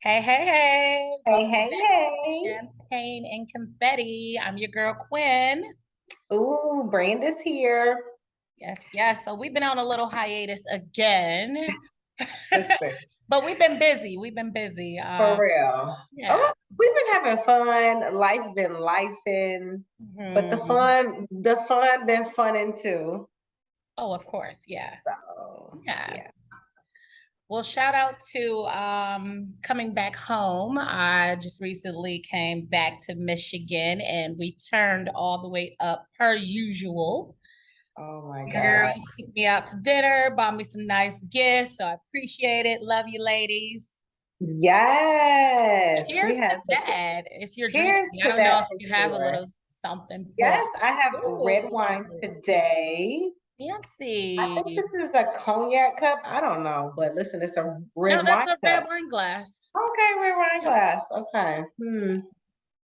Hey, hey, hey. Hey, Welcome hey, back to hey. Champagne and Confetti. I'm your girl, Quinn. Ooh, Branda's here. Yes, yes. So we've been on a little hiatus again, Listen, but we've been busy. We've been busy. for real. Yeah. Oh, we've been having fun. Life been lifing, but the Mhm. fun been funning too. Oh, of course. Yes. So Yes. yeah. Well, shout out to coming back home. I just recently came back to Michigan and we turned all the way up per usual. Oh my My girl God. took me out to dinner, bought me some nice gifts, so I appreciate it. Love you, ladies. Yes, we Cheers to had such a that. If you're cheers drinking, I to don't know that if for you have a sure. little something Yes, poured. I have red Ooh, wine today. I think fancy. this is a cognac cup. I don't know, but listen, it's a No, red that's wine a red cup. wine glass. Okay, red wine Yeah, glass. Okay. Hmm.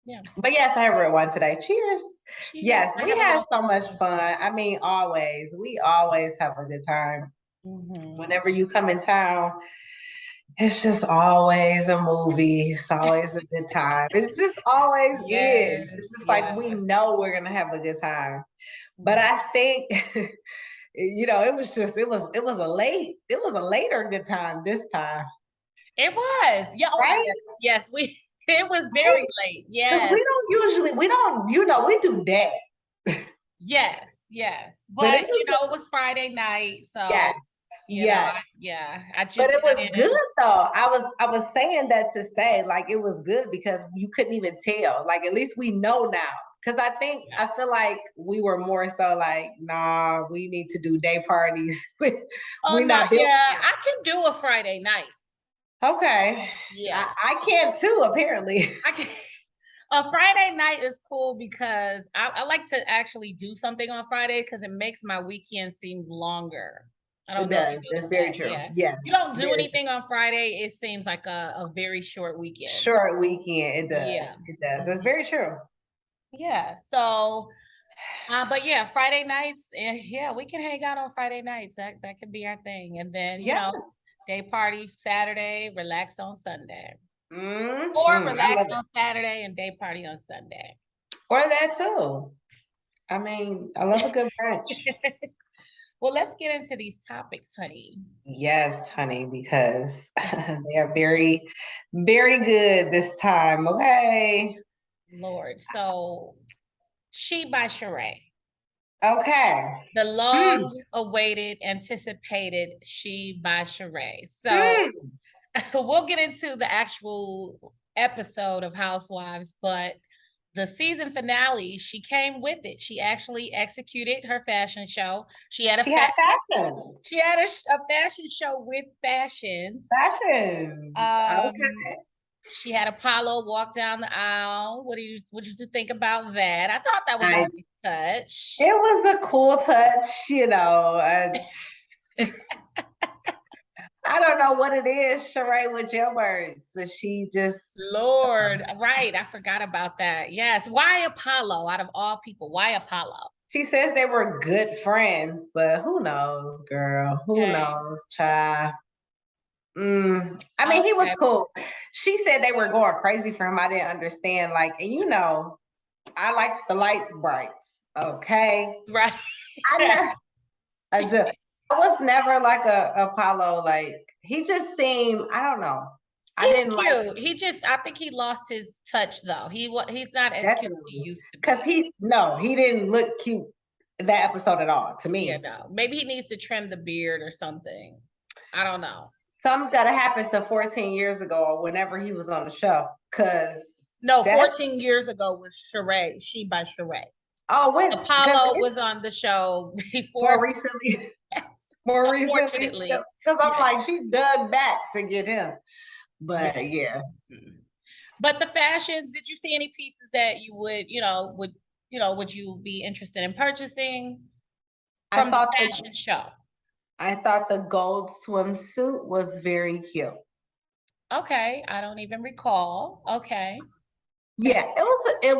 yeah. But yes, I have red wine today. Cheers. Cheers. Yes, I we have a had little. so much fun. I mean, always. We always have a good time. Mhm. Whenever you come in town, it's just always a movie. It's always a good time. It's just always is. Yes, It's just like we yes. know we're gonna have a good time. But Mhm. I think it was a later good time this time, It was. Yeah. Oh, right? yes. Yes. We. It was Right? very late. Because Yes. we don't, we do that. Yes, yes. But it But was it was Friday night, so yes, yes. I But just it was good didn't. though. I was saying that to say like it was good because you couldn't even tell. Like at least we know now. Cause Yeah. I feel like we were more so like, nah, we need to do day parties. Oh We no, not built yeah, for I can do a Friday night. that. Okay. Yeah, I can too, apparently. I can. A Friday night is cool because I like to actually do something on Friday because it makes my weekend seem longer. I It don't know if you does. That's noticed very that. true. Yeah. Yes. You don't do Very true. anything on Friday, it seems like a very short weekend. Short weekend. It does. Yeah. It does. That's Mhm. very true. Yeah. So but yeah, Friday nights, yeah, we can hang out on Friday nights. That could be our thing. And then, Yes. day party Saturday, relax on Sunday. Or I relax love it. on Saturday and day party on Sunday. Or that too. I mean, I love a good brunch. Well, let's get into these topics, honey. Yes, honey, because they are very, very good this time. Okay. Lord. So She by Sheree. Okay. The Hmm. long awaited, anticipated She by Sheree. So Hmm. we'll get into the actual episode of Housewives, but the season finale, she came with it. She actually executed her fashion show. She had fashions. She had a fashion show with fashions. Fashions. Um, Okay. she had Apollo walk down the aisle. What did you think about that? I thought that was a I nice touch. it was a cool touch, I don't know what it is, Sheree, with your words, but she just Lord, right? I forgot about that. Yes. Why Apollo? Out of all people, why Apollo? she says they were good friends, but who knows, girl? Who Okay. knows, child? I mean, he was Okay. cool. She said they were going crazy for him. I didn't understand. Like, and I like the lights brights. Okay. Right. I know I do. I was never like a Apollo, like he just seemed, I don't know. I He's didn't like cute. I think he lost his touch though. He's not as cute as he definitely used to because be. he didn't look cute that episode at all to Yeah, me. no. Maybe he needs to trim the beard or something. I don't know. Something's got to happen to 14 years ago or whenever he was on the show. Cause No, that's 14 years ago was Sheree, She by Sheree. because Apollo it's was on the show before. more recently, Yes, more recently, unfortunately. because I'm Yes. like, she dug back to get him. Yeah. But yeah, Mhm. But the fashions, did you see any pieces that you would you be interested in purchasing I from the thought the fashion show? I thought the gold swimsuit was very cute. Okay, I don't even recall. Okay. Yeah, it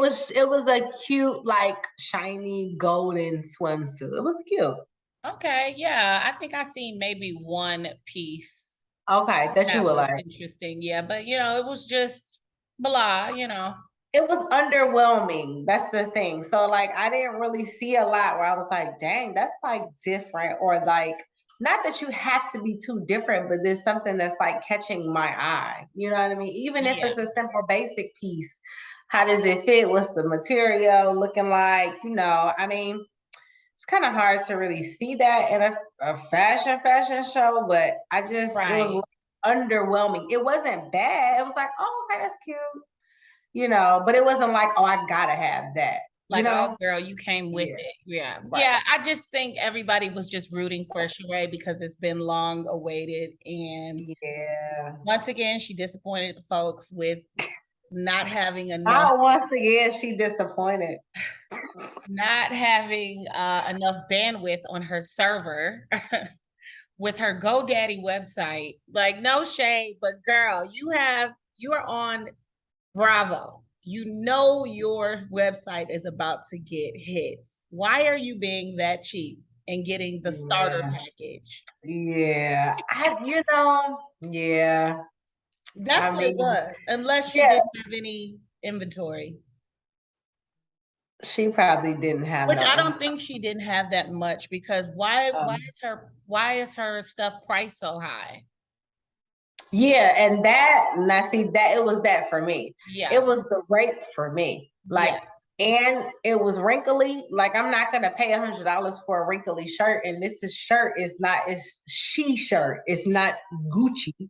was a cute, like shiny golden swimsuit. It was cute. Okay, yeah, I think I seen maybe one piece. Okay, that you That would was like. interesting. Yeah, but it was just blah, It was underwhelming. That's the thing. So like I didn't really see a lot where I was like, dang, that's like different, or like not that you have to be too different, but there's something that's like catching my eye. You know what I mean? Even if Yeah, it's a simple basic piece, how does it fit? What's the material looking like? I mean, it's kind of hard to really see that in a fashion show, but it was right. like underwhelming. It wasn't bad. It was like, oh, okay, that's cute, but it wasn't like, oh, I gotta have that, you Like, oh know? girl, you came with Yeah, it. Yeah. right. Yeah. I just think everybody was just rooting for Sheree because it's been long awaited. And Yeah. once again, she disappointed the folks with not having enough, Once again, she disappointed. not having enough bandwidth on her server with her GoDaddy website. Like, no shade, but girl, you are on Bravo. You know your website is about to get hits. Why are you being that cheap and getting the starter Yeah. package? Yeah. Yeah. That's I what it mean, was, unless she yeah, didn't have any inventory, she probably didn't have which no I income. don't think she didn't have that much because why is her stuff priced so high? Yeah, and that now see that it was that for me. It Yeah. was the rape for me. Like, Yeah. and it was wrinkly. Like, I'm not gonna pay $100 for a wrinkly shirt. And shirt is not it's she shirt. It's not Gucci.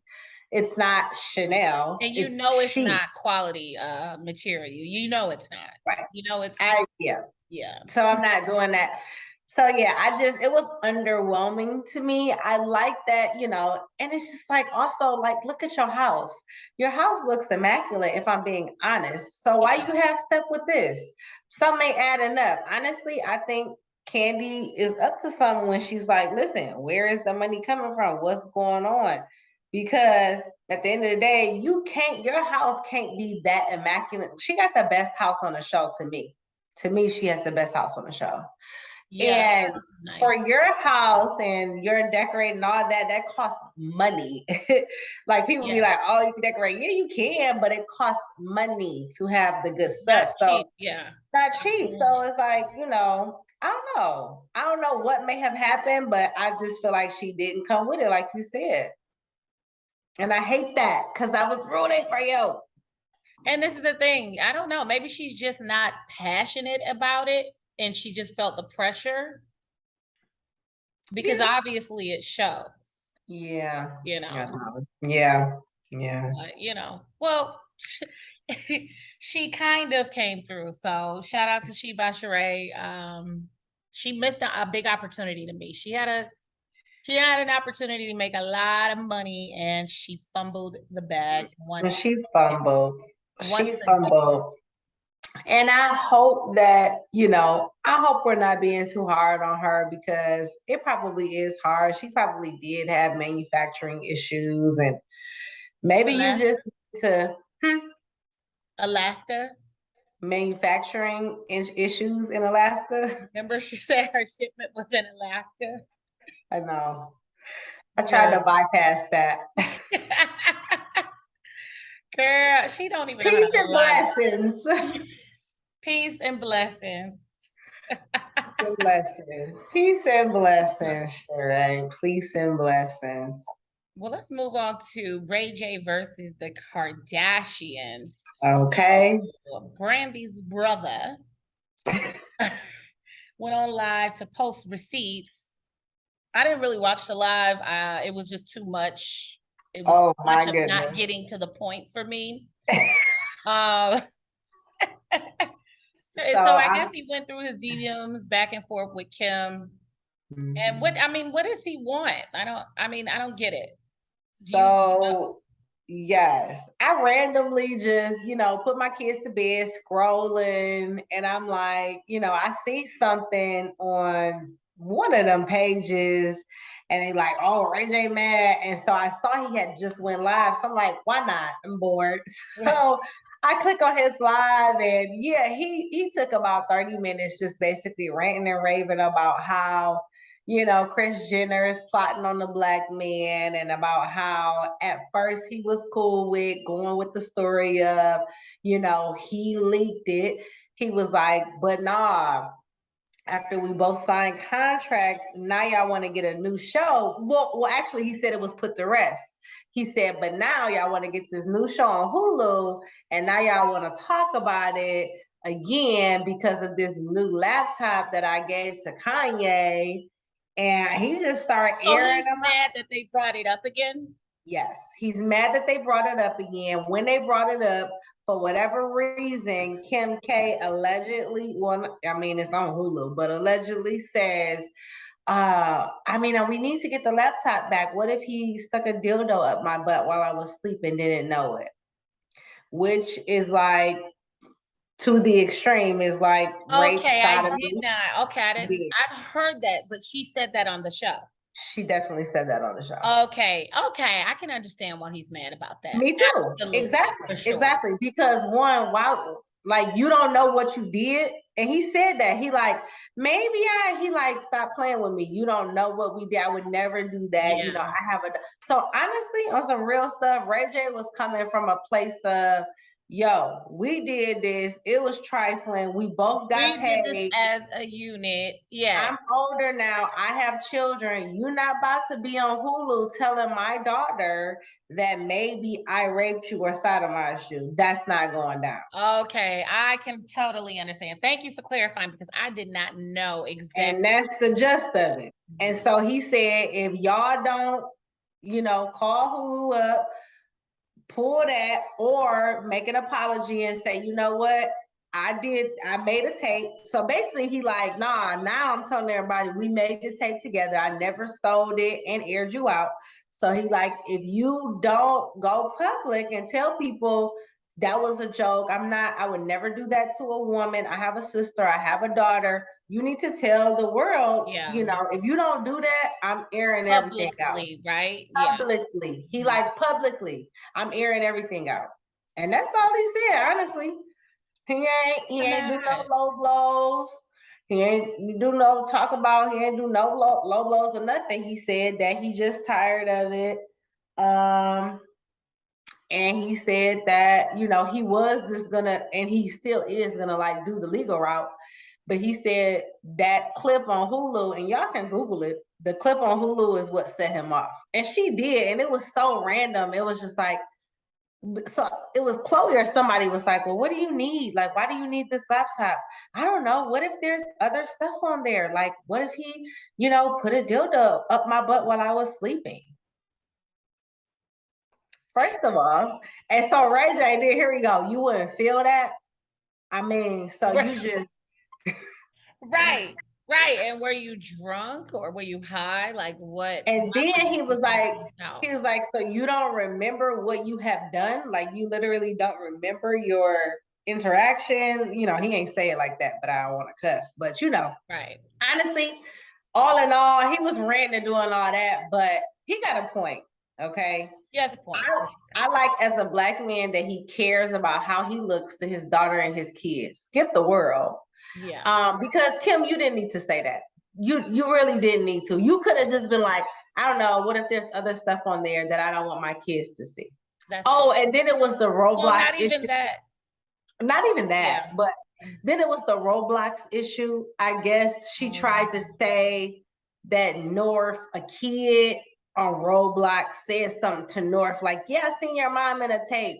It's not Chanel. And It's it's she. not quality material. You know it's not. Right. It's Yeah. yeah. So I'm not doing that. So yeah, it was underwhelming to me. I like that, and it's just like also like look at your house. Your house looks immaculate if I'm being honest. So why Yeah. you half step with this? Some ain't adding up. Honestly, I think Candy is up to something when she's like, listen, where is the money coming from? What's going on? Because at the end of the day, your house can't be that immaculate. She got the best house on the show to me. To me, she has the best house on the show. Yeah, And this is for nice. your house and your decorating all that costs money. Like people be Yes. like, oh, you can decorate. Yeah, you can, but it costs money to have the good Not stuff. So cheap. Yeah. not cheap. So Absolutely. it's like, I don't know. I don't know what may have happened, but I just feel like she didn't come with it, like you said. And I hate that because I was rooting for you. And this is the thing. I don't know. Maybe she's just not passionate about it and she just felt the pressure because Yeah. obviously it shows, Yeah. you know. Yeah. Yeah. Well, she kind of came through. So shout out to She by Sheree. She missed a big opportunity to me. She had an opportunity to make a lot of money and she fumbled the bag And once she fumbled. once She again. fumbled. And I hope that, I hope we're not being too hard on her because it probably is hard. She probably did have manufacturing issues, and maybe you Alaska, just need to Alaska. issues in Alaska. Remember, she said her shipment was in Alaska. I know. I tried to Girl, bypass that. girl, she don't even know how Peace to and lie. blessings. Peace and blessings. Blessings. Peace and blessings, Sheree. Peace and blessings. Well, let's move on to Ray J versus the Kardashians. Okay. So, Brandy's brother went on live to post receipts. I didn't really watch the live. It was just too much. It was Oh too my much of not goodness. getting to the point for me. Uh, So so I guess he went through his DMs back and forth with Kim. And what does he want? I don't get it. Do you know? So yes, I randomly just, put my kids to bed scrolling, and I'm like, I see something on one of them pages, and they like, oh, Ray J mad. And so I saw he had just went live. So I'm like, why not? I'm bored. So I click on his live, and yeah, he took about 30 minutes just basically ranting and raving about how Kris Jenner is plotting on the black man, and about how at first he was cool with going with the story of, he leaked it. He was like, but nah, after we both signed contracts, now y'all want to get a new show. Well, actually, he said it was put to rest. He said, but now y'all want to get this new show on Hulu, and now y'all want to talk about it again because of this new laptop that I gave to Kanye. And he just started airing them. Mad that they brought it up again? Yes, he's mad that they brought it up again. When they brought it up, for whatever reason, Kim K allegedly, it's on Hulu, but allegedly says, we need to get the laptop back. What if he stuck a dildo up my butt while I was sleeping, didn't know it? Which is like, to the extreme, is like rape, Okay, sodomy. I did not. Okay, I didn't. Yeah. I've heard that, but she said that on the show. She definitely said that on the show. Okay, I can understand why he's mad about that. Me too. Absolutely. Exactly. Sure. Exactly. Because one, why, like, you don't know what you did. And he said that. He like, stop playing with me. You don't know what we did. I would never do that. Yeah. So honestly, on some real stuff, Ray J was coming from a place of, yo, we did this. It was trifling. We both got paid. Did this as a unit. Yes. I'm older now. I have children. You're not about to be on Hulu telling my daughter that maybe I raped you or sodomized you. That's not going down. Okay. I can totally understand. Thank you for clarifying, because I did not know exactly. And that's the gist of it. And so he said, if y'all don't, call Hulu up, pull that, or make an apology and say, you know what? I made a tape. So basically he like, nah, now I'm telling everybody we made the tape together. I never stole it and aired you out. So he like, if you don't go public and tell people that was a joke, I would never do that to a woman. I have a sister, I have a daughter. You need to tell the world, if you don't do that, I'm airing everything out. Right? Publicly. He like, publicly, I'm airing everything out. And that's all he said, honestly. He ain't do no low blows. He ain't do no low blows or nothing. He said that he just tired of it. And he said that, he was just gonna, and he still is gonna like do the legal route. But he said that clip on Hulu, and y'all can Google it, the clip on Hulu is what set him off. And she did, and it was so random. It was just like, so it was Chloe or somebody was like, well, what do you need? Like, why do you need this laptop? I don't know. What if there's other stuff on there? Like, what if he, put a dildo up my butt while I was sleeping? First of all, and so Ray J did, here we go. You wouldn't feel that? You just... Right. And were you drunk or were you high? Like what? And then he was like, so you don't remember what you have done? Like you literally don't remember your interaction? He ain't say it like that, but I don't want to cuss. But right. Honestly, all in all, he was ranting and doing all that, but he got a point. Okay. He has a point. I like, as a black man, that he cares about how he looks to his daughter and his kids. Skip the world. Yeah. Because Kim, you didn't need to say that. You really didn't need to. You could have just been like, I don't know, what if there's other stuff on there that I don't want my kids to see? And then it was the Roblox issue. Not even that, yeah. But then it was the Roblox issue. I guess she tried to say that North, a kid on Roblox, said something to North like, yeah, I seen your mom in a tape.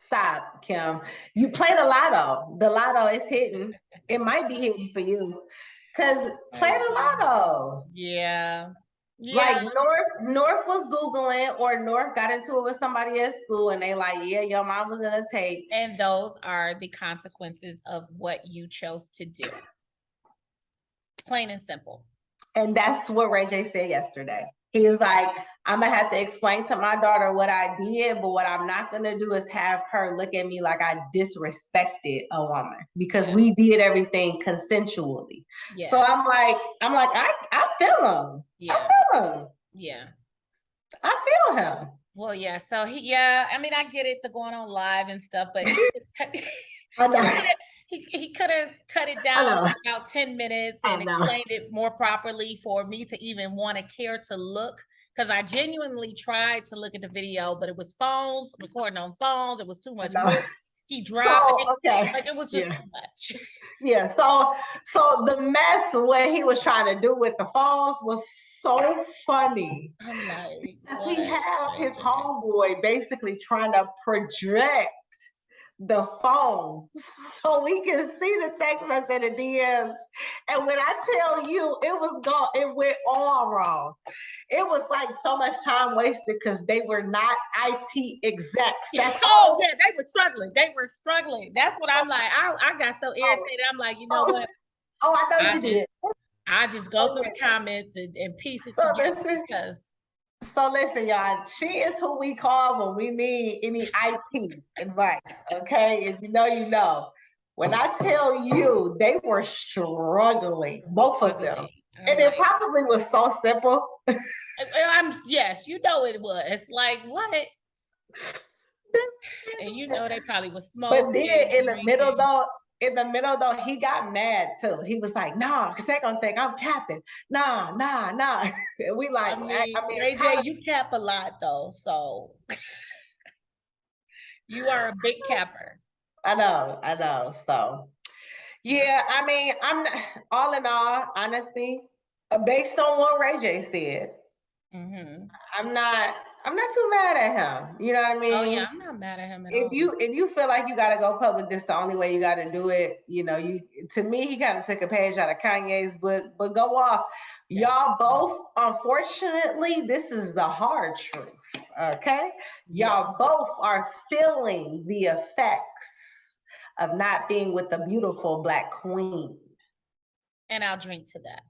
Stop, Kim. You play the lotto. The lotto is hitting. It might be hitting for you. Because play the lotto. Yeah. Like North was Googling, or North got into it with somebody at school and they like, yeah, your mom was in a tape. And those are the consequences of what you chose to do. Plain and simple. And that's what Ray J said yesterday. He was like, I'm going to have to explain to my daughter what I did, but what I'm not going to do is have her look at me like I disrespected a woman, because we did everything consensually. Yeah. So I'm like, I feel him. Yeah. I feel him. Yeah. I feel him. Well, yeah. So I get it, the going on live and stuff, but he could have cut it I down know. about 10 minutes I and know. explained it more properly for me to even want to care to look. Because I genuinely tried to look at the video, but it was phones, recording on phones. It was too I much know. movement. He dropping. So okay. Like it was just Yeah. too much. Yeah. So the mess what he was trying to do with the phones was so funny. I'm like, Because what? he have his Like, homeboy basically trying to project the phone so we can see the text message and the DMs. And when I tell you it went all wrong. It was like so much time wasted because they were not IT execs. That's oh all. yeah, they were struggling. They were struggling. That's what I'm like. I got so Oh, irritated. I'm like, you know oh, what? oh, I know I you just did. I just go Oh, through the yeah. comments and piece it So together listen, because so listen, y'all. She is who we call when we need any IT advice. Okay, if you know, you know. When I tell you, they were struggling, both of them, struggling. I'm and it like, probably was so simple. I'm yes, you know it was like what, and you know they probably was But then smoking, drinking. in the middle though, he got mad too. He was like, "Nah, because they gonna think I'm capping. Nah, nah, nah." And we like, I mean, I mean, it's Ray kind J, of. you cap a lot though, so you are a big capper. I know. So yeah, I mean, I'm not, all in all, honestly, based on what Ray J said, Hmm. I'm not I'm not too mad at him. You know what I Oh yeah, mean? I'm not mad at him at If all. you feel like you got to go public, this the only way you got to do it. You know, you to me he kind of took a page out of Kanye's book, but go off. Yeah. Y'all both, unfortunately, this is the hard truth. Okay, Yeah. y'all both are feeling the effects of not being with the beautiful black queen. And I'll drink to that.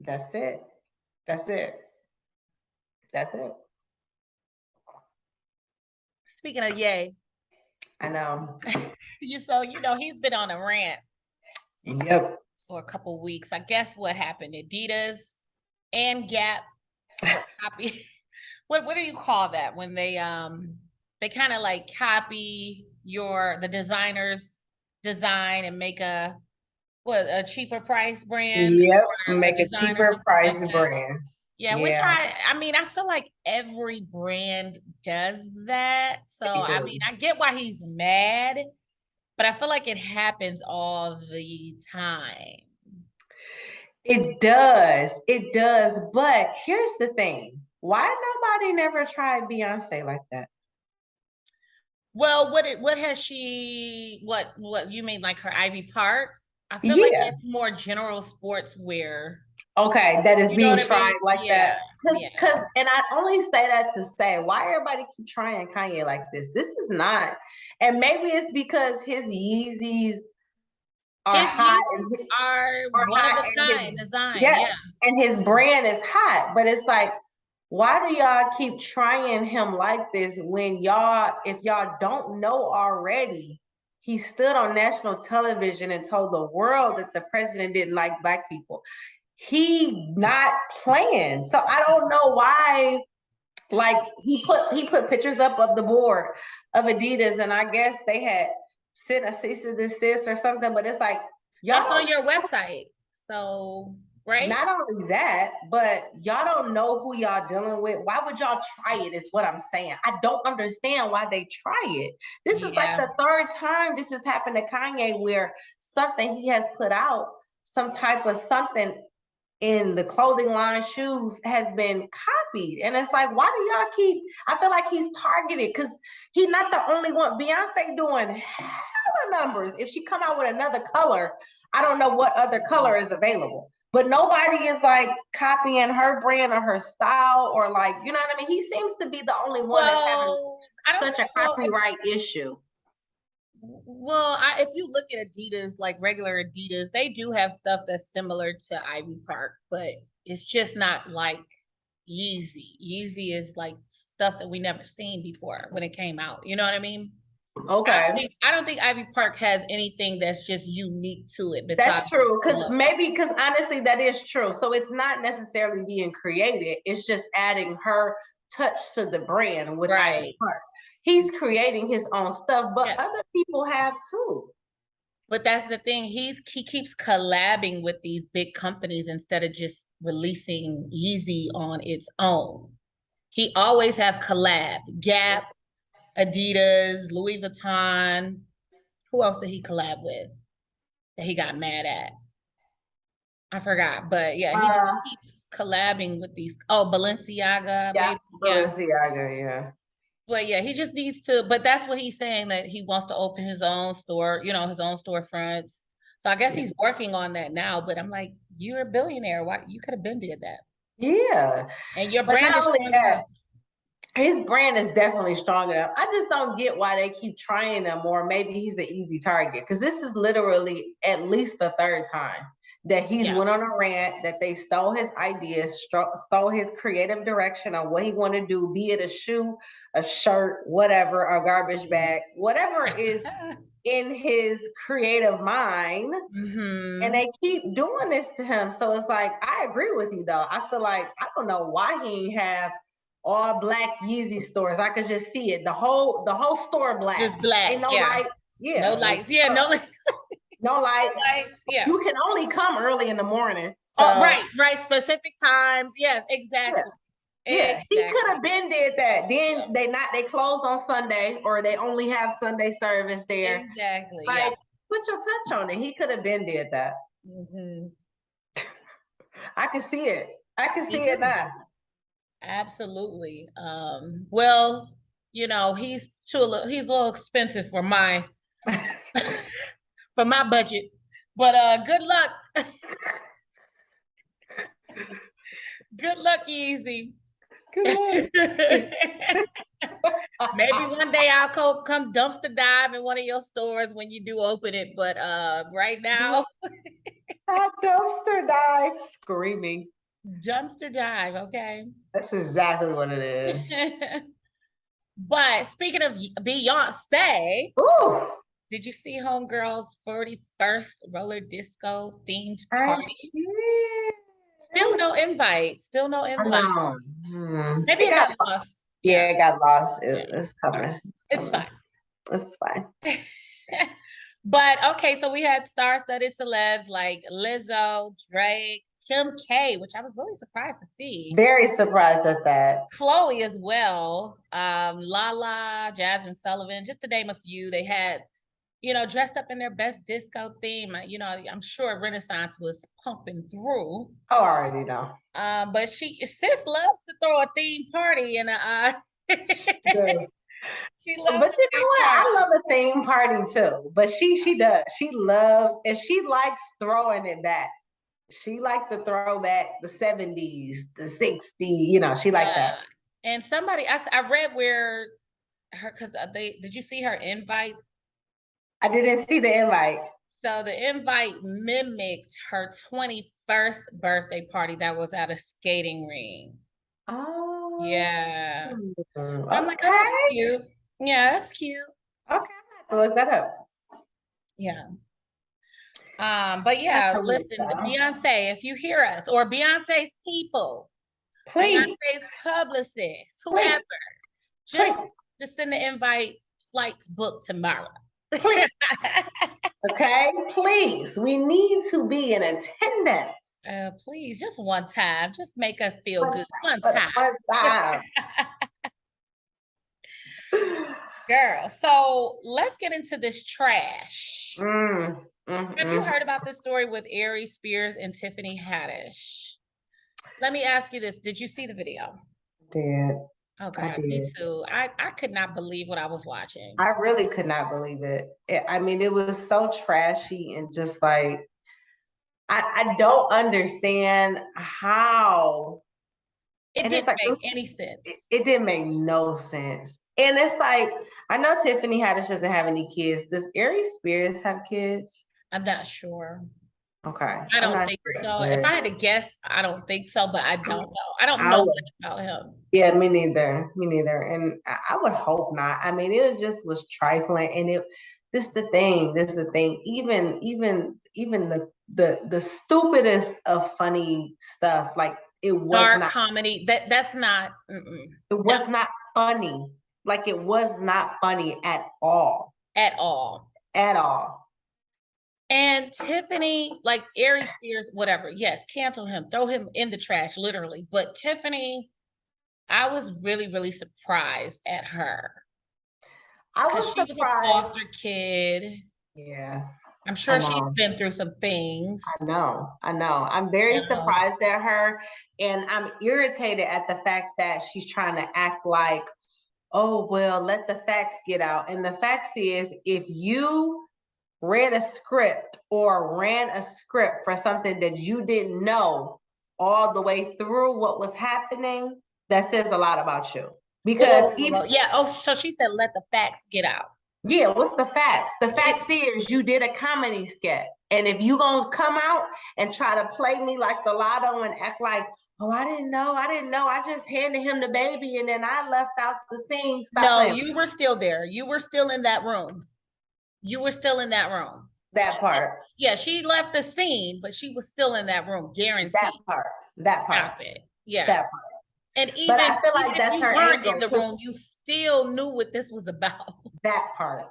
That's it. That's it. That's it. Speaking of yay, I know. you know he's been on a rant Yep. for a couple weeks. I guess what happened? Adidas and Gap copy. What do you call that when they kind of like copy the designer's design and make a cheaper price brand Yep. or a Make a designer cheaper something like price that. brand. Yeah, which Yeah, I mean I feel like every brand does that. So they I do. mean I get why he's mad, but I feel like it happens all the time. It does. It does. But here's the thing. Why nobody never tried Beyonce like that? Well, what has she what you mean like her Ivy Park? I feel like Yeah. it's more general sports wear. Okay, that is You know being what I mean? tried like Yeah, that. yeah. Cause and I only say that to say why everybody keep trying Kanye like this. This is not, and maybe it's because his Yeezys are His hot Yeezys are are one of hot a and his kind design. yeah, Yeah. and his brand is hot, but it's like, why do y'all keep trying him like this when y'all, if y'all don't know already, he stood on national television and told the world that the president didn't like black people. He not playing. So I don't know why. Like he put pictures up of the board of Adidas, and I guess they had sent a cease and desist or something. But it's like y'all That's on don't. your website. So, right? Not only that, but y'all don't know who y'all dealing with. Why would y'all try it? Is what I'm saying. I don't understand why they try it. This is like Yeah. the third time this has happened to Kanye, where something he has put out, some type of something in the clothing line, shoes, has been copied. And it's like, why do y'all keep? I feel like he's targeted because he's not the only one. Beyonce doing hella numbers. If she come out with another color, I don't know what other color is available. But nobody is like copying her brand or her style or like, you know what I mean? He seems to be the only one that's having Well, I don't such a think well copyright issue. if you look at Adidas, like regular Adidas, they do have stuff that's similar to Ivy Park, but it's just not like Yeezy. Yeezy is like stuff that we never seen before when it came out. You know what I mean? Okay. I don't think Ivy Park has anything that's just unique to it besides That's true. the Because look. maybe, because honestly, that is true. So it's not necessarily being created, it's just adding her touch to the brand with Ivy Right. Park. He's creating his own stuff, but Yes. other people have too. But that's the thing. He keeps collabing with these big companies instead of just releasing Yeezy on its own. He always have collabed. Gap, Adidas, Louis Vuitton. Who else did he collab with that he got mad at? I forgot. But yeah, he just Uh, keeps collabing with these. Oh, Balenciaga, yeah, maybe. Yeah. Balenciaga, yeah. But yeah, he just needs to, but that's what he's saying that he wants to open his own store, his own storefronts. So I guess Yeah. he's working on that now, but I'm like, you're a billionaire. Why you could have been did that? Yeah. And your But brand not is only strong that, enough. his brand is definitely strong enough. I just don't get why they keep trying him, or maybe he's an easy target. Because this is literally at least the third time that he's Yeah. went on a rant that they stole his ideas, stole his creative direction on what he want to do, be it a shoe, a shirt, whatever, a garbage bag, whatever is in his creative mind. And Mm-hmm. they keep doing this to him. So it's like, I agree with you though. I feel like I don't know why he ain't have all black Yeezy stores. I could just see it. The whole store black. Just black. Ain't no Yeah. lights. No Yeah. lights. Yeah, no lights. No No lights. lights. Yeah. You can only come early in the morning. Oh, So right, right. Specific times. Yes, yeah. exactly. Yeah. He could Exactly. have been did that. Yeah. Then they closed on Sunday, or they only have Sunday service there. Exactly. Yeah. Like, put your touch on it. He could have been did that. Mm-hmm. I can see it. I can Me see it too. now. Absolutely. Well, he's a little expensive for my for my budget. But good luck. Good luck, Yeezy. Good Maybe luck. one day I'll come dumpster dive in one of your stores when you do open it. But right now, A dumpster dive screaming. dumpster dive, okay. That's exactly what it is. But speaking of Beyonce, Ooh, did you see Homegirl's 41st roller disco themed I party? did. It Still was, no invite. Still no I invite. know. Maybe It it got, got lost. yeah, Yeah. it got lost. Yeah. It's All right. coming. It's It's coming. fine. It's fine. But okay, so we had star-studded celebs like Lizzo, Drake, Kim K, which I was really surprised to see. Very surprised at that. Chloe as well, Lala, Jasmine Sullivan, just to name a few. They had, dressed up in their best disco theme. I'm sure Renaissance was pumping through. Oh, I already know. But sis loves to throw a theme party and Yeah. she loves But you know a what? I party. love a theme party too. But she does. She loves, and she likes throwing it back. She liked the throwback, the 70s, the 60s, she liked that. Yeah. And I read where because did you see her invite? I didn't see the invite. So the invite mimicked her 21st birthday party that was at a skating ring. Oh, Yeah. I'm like, oh, that's okay. cute. Yeah, that's cute. Okay, I'm gonna have to look that up. Yeah. But I have yeah, to look listen, that up. Beyonce, if you hear us, or Beyonce's people, Please, Beyonce's publicist, please, whoever, just please, just send the invite flights booked tomorrow. please. Okay, please. We need to be in attendance. Please, just one time. Just make us feel good. One time. One time. Girl, so let's get into this trash. Mm, Have you heard about this story with Aries Spears and Tiffany Haddish? Let me ask you this. Did you see the video? Did. Oh I God, me did. too. I could not believe what I was watching. I really could not believe it. I mean, it was so trashy and just like, I don't understand how. It And it's didn't like, make any sense. it didn't make no sense. And it's like, I know Tiffany Haddish doesn't have any kids. Does Aries Spears have kids? I'm not sure. Okay. I I'm don't not think sure. so. If I had to guess, I don't think so, but I don't know. I don't I know would, much about him. yeah, me neither. Me neither. And I would hope not. I mean, it just was trifling. And this the thing. This is the thing. Even the stupidest of funny stuff, like it was Dark not comedy. That's not it no, was not funny. Like it was not funny at all. at all. At all. And Tiffany, like Aries Spears, whatever. Yes, cancel him, throw him in the trash, literally. But Tiffany, I was really, really surprised at her I because was she was a surprised. foster kid. Yeah, I'm I sure she's know. been through some things. I know. I know. I'm very Um, surprised at her. And I'm irritated at the fact that she's trying to act like, oh, well, let the facts get out. And the facts is, if you read a script or ran a script for something that you didn't know all the way through what was happening, that says a lot about you. Because even, yeah. Oh, so she said, let the facts get out. yeah, what's the facts? The facts is you did a comedy sketch. And if you gonna come out and try to play me like the lotto and act like, oh, I didn't know, I just handed him the baby and then I left out the scene. Stop No, playing you were still there. You were still in that room. You were still in that room. that part. Yeah, she left the scene, but she was still in that room, That guaranteed. part. That part. Stop it. Yeah. That part. And But even I feel even like if that's you her weren't in angle. the room, you still knew what this was about. That part.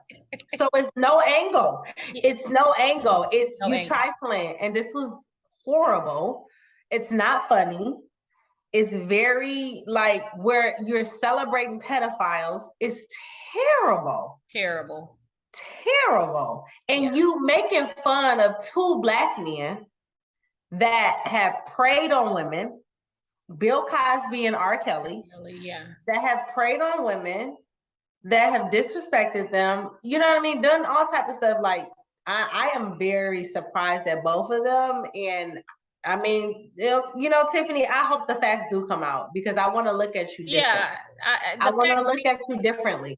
So it's no angle. Yeah. It's no angle. It's No you angle. trifling. And this was horrible. It's not funny. It's very like where you're celebrating pedophiles. It's terrible. Terrible. Terrible. And Yeah. you making fun of two Black men that have preyed on women, Bill Cosby and R. Kelly, Really, yeah. that have preyed on women, that have disrespected them, you know what I mean, done all type of stuff. Like I am very surprised at both of them. And I mean, you know, Tiffany, I hope the facts do come out because I want to look at you different. Yeah. I The want to fact look at you differently.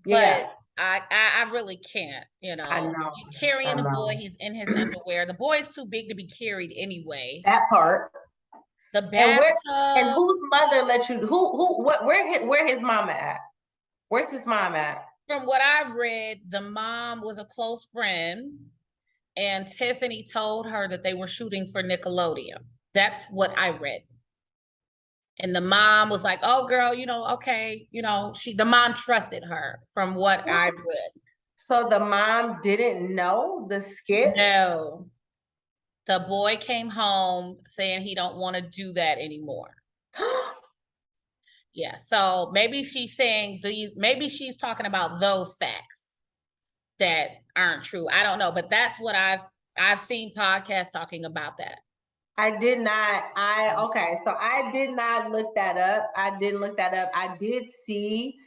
but Yeah, I really can't, I know. you I carrying the boy, know. he's in his underwear. The boy's too big to be carried anyway. That part. The And bathtub, whose mother let you where his mama at? Where's his mom at? from what I read, the mom was a close friend, and Tiffany told her that they were shooting for Nickelodeon. That's what I read. And the mom was like, "Oh, girl, okay, the mom trusted her from what I read." So the mom didn't know the skit? No, the boy came home saying he don't want to do that anymore. Yeah, so maybe she's saying maybe she's talking about those facts that aren't true. I don't know, but that's what I've seen podcasts talking about that. I did not. Okay, so I did not look that up. I didn't look that up. I did see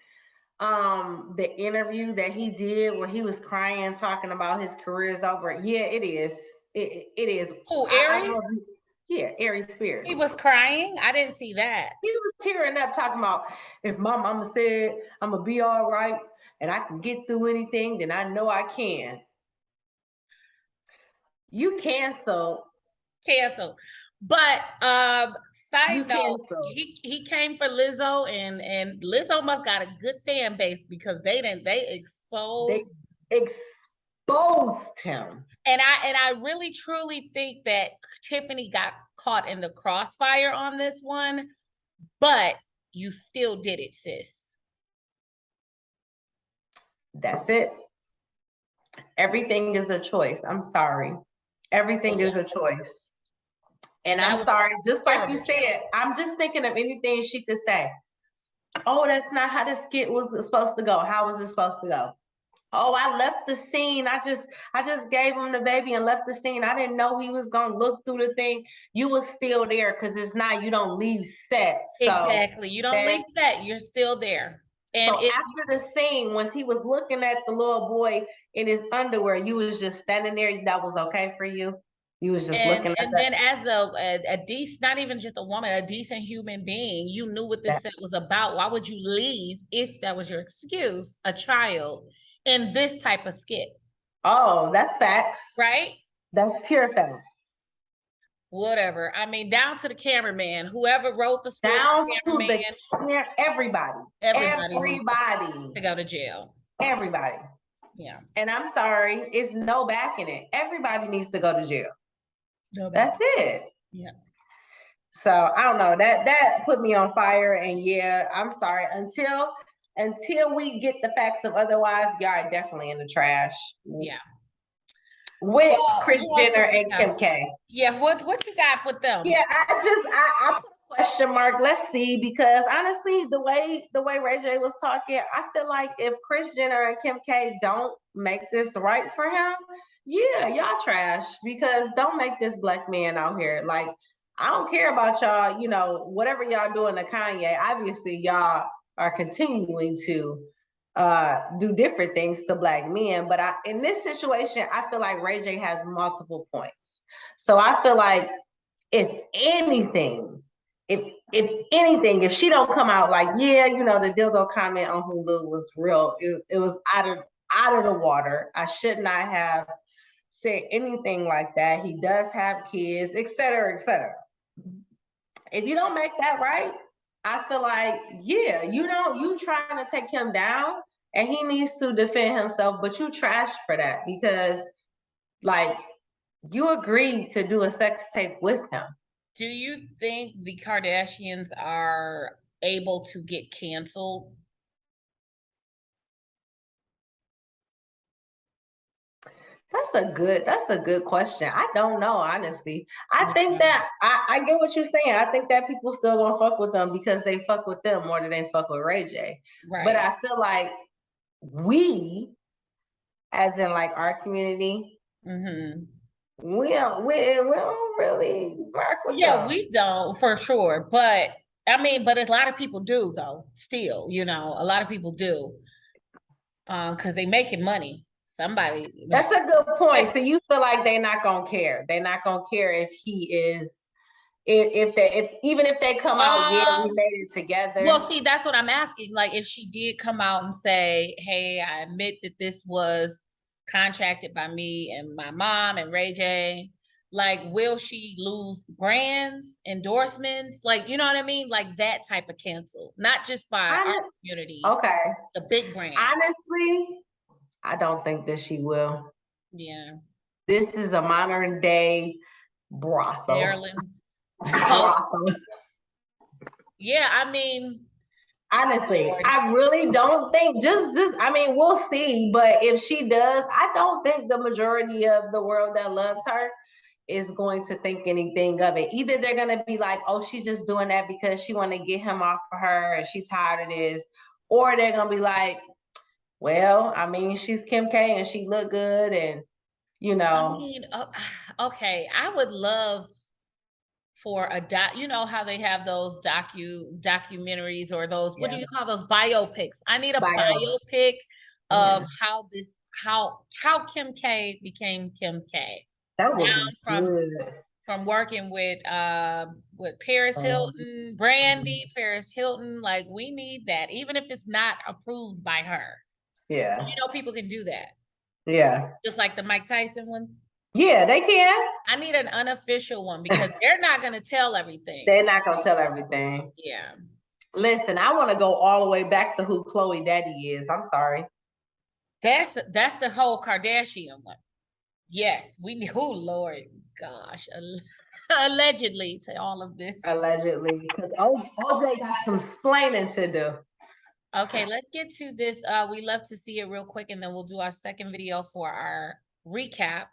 the interview that he did where he was crying, talking about his career is over. Yeah, it is. It is. Who, I don't Aries? know yeah, Aries Spears. He was crying. I didn't see that. He was tearing up, talking about, if my mama said I'm gonna be all right and I can get through anything, then I know I can. You cancel. Cancel. But You side note, cancel. he came for Lizzo, and Lizzo must got a good fan base because they They exposed. exposed him. And I really truly think that Tiffany got caught in the crossfire on this one, but you still did it, sis. That's it. Everything is a choice. I'm sorry. Everything is a choice. And I'm sorry, just like you said, I'm just thinking of anything she could say. Oh, that's not how the skit was supposed to go. How was it supposed to go? Oh, I left the scene. I just gave him the baby and left the scene. I didn't know he was gonna look through the thing. You was still there because it's not, you don't leave set. So Exactly. You don't leave set, you're still there. And so after the scene, once he was looking at the little boy in his underwear, you was just standing there. That was okay for you. You was just looking at and that. then as a decent, not even just a woman, a decent human being, you knew what this set was about. Why would you leave, if that was your excuse, a child in this type of skit? Oh, that's facts. Right? That's pure facts. Whatever. I mean, down to the cameraman, whoever wrote the script, Down the to cameraman, everybody. Everybody. to go to jail. Everybody. Yeah. And I'm sorry, it's no backing it. Everybody needs to go to jail. No That's it. Yeah. So I don't know. That put me on fire. And yeah, I'm sorry. Until we get the facts of otherwise, y'all are definitely in the trash. Yeah. with Well, Kris who else do Jenner we and have? Kim K. Yeah, what you got with them? Yeah, I put a question mark. Let's see, because honestly, the way Ray J was talking, I feel like if Kris Jenner and Kim K don't make this right for him, yeah, y'all trash, because don't make this black man out here. Like, I don't care about y'all, whatever y'all doing to Kanye. Obviously, y'all are continuing to do different things to black men. But in this situation, I feel like Ray J has multiple points. So I feel like if anything, if she don't come out like, yeah, the dildo comment on Hulu was real. It was out of the water. I should not have said anything like that. He does have kids, et cetera, et cetera. If you don't make that right, I feel like, yeah, you trying to take him down and he needs to defend himself, but you trash for that because, like, you agreed to do a sex tape with him. Do you think the Kardashians are able to get canceled? That's a good question. I don't know, honestly. I think that I get what you're saying. I think that people still gonna fuck with them because they fuck with them more than they fuck with Ray J. But Right. I feel like we, as in like our community, Mm-hmm. we don't really rock with Yeah, them. we don't for sure. But I mean, but a lot of people do though, still, a lot of people do. Because they making money. Somebody That's a good point. So you feel like they're not gonna care. They're not gonna care if he is if even if they come out, yeah, we made it together. Well, see, that's what I'm asking. Like, if she did come out and say, "Hey, I admit that this was contracted by me and my mom and Ray J," like, will she lose brands, endorsements? Like, you know what I mean? Like that type of cancel, not just by our community. Okay. The big brand. Honestly, I don't think that she will. Yeah. This is a modern day brothel. Maryland. Brothel. Yeah, I mean, honestly, I really don't think I mean, we'll see, but if she does, I don't think the majority of the world that loves her is going to think anything of it. Either they're going to be like, oh, she's just doing that because she want to get him off of her and she tired of this, or they're going to be like, well, I mean, she's Kim K and she look good, and I mean, okay, I would love for you know how they have those documentaries or those, what do you call those, biopics? I need a biopic of how Kim K became Kim K. That would be good. From working with Paris Hilton, Brandy, Paris Hilton. Like, we need that, even if it's not approved by her. Yeah. People can do that. Yeah. Just like the Mike Tyson one. Yeah, they can. I need an unofficial one because they're not going to tell everything. They're not going to tell everything. Yeah. Listen, I want to go all the way back to who Chloe Daddy is. I'm sorry. That's the whole Kardashian one. Yes, oh Lord, gosh, allegedly to all of this. Allegedly, because OJ got some explaining to do. Okay, let's get to this. We love to see it real quick, and then we'll do our second video for our recap.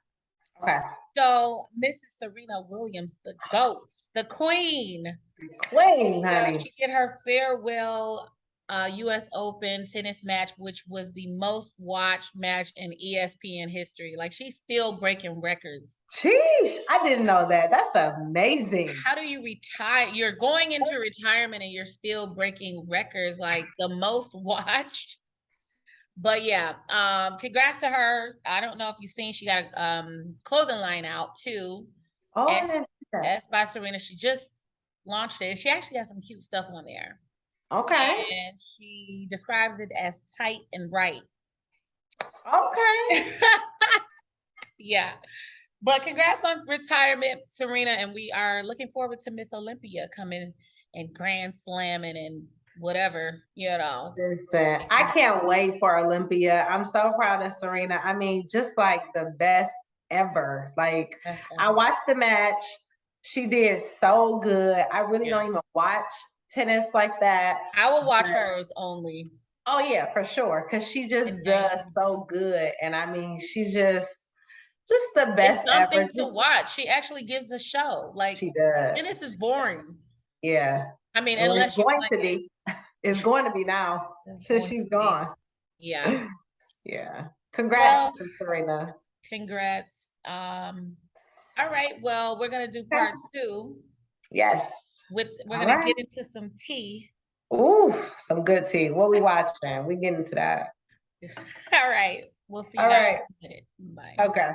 Okay. So, Mrs. Serena Williams, the GOAT, the queen. Queen, honey. She did her farewell US Open tennis match, which was the most watched match in ESPN history. Like, she's still breaking records. Sheesh, I didn't know that. That's amazing. How do you retire? You're going into retirement and you're still breaking records, like the most watched. But yeah, congrats to her. I don't know if you've seen, she got a clothing line out too. Oh, S by Serena. She just launched it. She actually has some cute stuff on there. Okay. And she describes it as tight and bright. Okay. Yeah. But congrats on retirement, Serena. And we are looking forward to Miss Olympia coming and grand slamming and whatever, Listen, I can't wait for Olympia. I'm so proud of Serena. I mean, just like the best ever. Like, I watched the match. She did so good. I really don't even watch tennis like that. I will watch hers only. Oh yeah, for sure. Cause she just does so good. And I mean, she's just, Just the It's best ever. something to Just watch. She actually gives a show. Like she does. tennis is boring. Yeah. I mean, Well, it's unless you going play to it, be. It's going to be now it's since going she's to be. gone. Yeah. Yeah. Congrats Well, to Serena. congrats. All right. Well, we're gonna do Okay. part two Yes. with we're All gonna right. get into some tea. Ooh, some good tea. What we watching? We get into that. All right. We'll see you All guys right. in a minute. Bye. Okay.